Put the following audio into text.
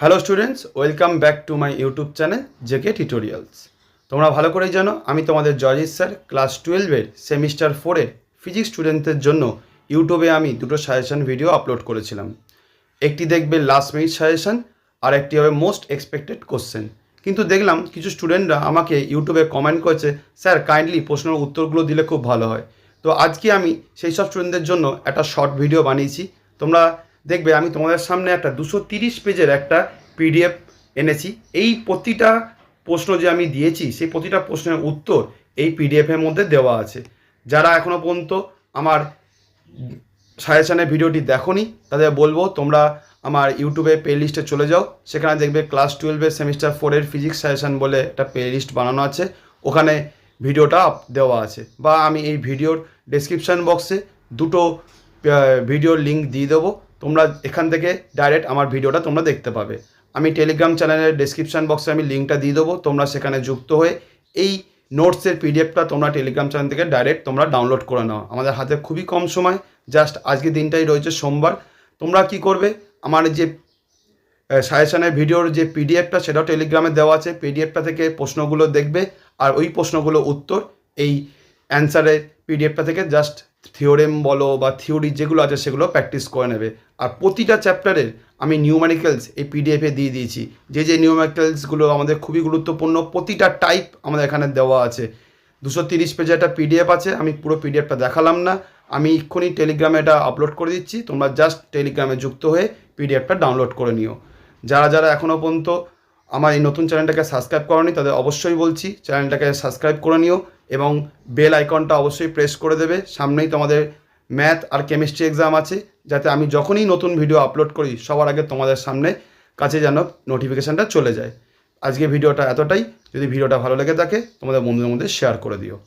Hello students, welcome back to my YouTube channel JK tutorials. তোমরা ভালো করেই জানো আমি তোমাদের জয়জিৎ স্যার ক্লাস 12-এর সেমিস্টার 4-এর ফিজিক্স স্টুডেন্টদের জন্য ইউটিউবে আমি দুটো সাজেশন ভিডিও আপলোড করেছিলাম। একটি দেখবে লাস্ট মিনিট সাজেশন, আর একটি হবে মোস্ট এক্সপেক্টেড কোশ্চেন। কিন্তু দেখলাম কিছু স্টুডেন্টরা আমাকে ইউটিউবে কমেন্ট করেছে, স্যার কাইন্ডলি প্রশ্নের উত্তরগুলো দিলে খুব ভালো হয়। তো আজকে আমি সেই সব স্টুডেন্টদের জন্য একটা শর্ট ভিডিও বানিয়েছি। তোমরা দেখবে আমি তোমাদের সামনে একটা 230 পেজের একটা পিডিএফ এনেছি। এই প্রতিটা প্রশ্ন যে আমি দিয়েছি সেই প্রতিটা প্রশ্নের উত্তর এই পিডিএফের মধ্যে দেওয়া আছে। যারা এখনও পর্যন্ত আমার সাজেশনের ভিডিওটি দেখোনি তাদের বলবো তোমরা আমার ইউটিউবে প্লে লিস্টে চলে যাও। সেখানে দেখবে ক্লাস 12-এর সেমিস্টার 4-এর ফিজিক্স সাজেশন বলে একটা প্লে লিস্ট বানানো আছে, ওখানে ভিডিওটা দেওয়া আছে। বা আমি এই ভিডিওর ডেসক্রিপশান বক্সে দুটো ভিডিওর লিঙ্ক দিয়ে দেবো, তোমরা এখান থেকে ডাইরেক্ট আমার ভিডিওটা তোমরা দেখতে পাবে। আমি টেলিগ্রাম চ্যানেলের ডেসক্রিপশান বক্সে আমি লিঙ্কটা দিয়ে দেবো, তোমরা সেখানে যুক্ত হয়ে এই নোটসের পিডিএফটা তোমরা টেলিগ্রাম চ্যানেল থেকে ডাইরেক্ট তোমরা ডাউনলোড করে নাও। আমাদের হাতে খুবই কম সময়, জাস্ট আজকে দিনটাই রয়েছে সোমবার। তোমরা কি করবে, আমার যে সাজেশনের ভিডিওর যে পিডিএফটা সেটাও টেলিগ্রামে দেওয়া আছে, পিডিএফটা থেকে প্রশ্নগুলো দেখবে আর ওই প্রশ্নগুলো উত্তর এই অ্যান্সারের পিডিএফটা থেকে জাস্ট থিওরেম বলো বা থিওরি যেগুলো আছে সেগুলো প্র্যাকটিস করে নেবে। আর প্রতিটা চ্যাপ্টারের আমি নিউমেরিক্যালস এই পিডিএফে দিয়ে দিয়েছি, যে নিউমেরিক্যালসগুলো আমাদের খুবই গুরুত্বপূর্ণ প্রতিটা টাইপ আমাদের এখানে দেওয়া আছে। 230 পেজে একটা পিডিএফ আছে, আমি পুরো পিডিএফটা দেখালাম না, আমি এক্ষুনি টেলিগ্রামে এটা আপলোড করে দিচ্ছি, তোমরা জাস্ট টেলিগ্রামে যুক্ত হয়ে পিডিএফটা ডাউনলোড করে নিও। যারা যারা এখনও পর্যন্ত আমার এই নতুন চ্যানেলটাকে সাবস্ক্রাইব করোনি তাদের অবশ্যই বলছি চ্যানেলটাকে সাবস্ক্রাইব করে নিও এবং বেল আইকনটা অবশ্যই প্রেস করে দেবে। সামনেই তোমাদের ম্যাথ আর কেমিস্ট্রি এক্সাম আছে, যাতে আমি যখনই নতুন ভিডিও আপলোড করি সবার আগে তোমাদের সামনে কাছে যেন নোটিফিকেশানটা চলে যায়। আজকে ভিডিওটা এতটাই। যদি ভিডিওটা ভালো লেগে থাকে তোমাদের বন্ধুদের মধ্যে শেয়ার করে দিও।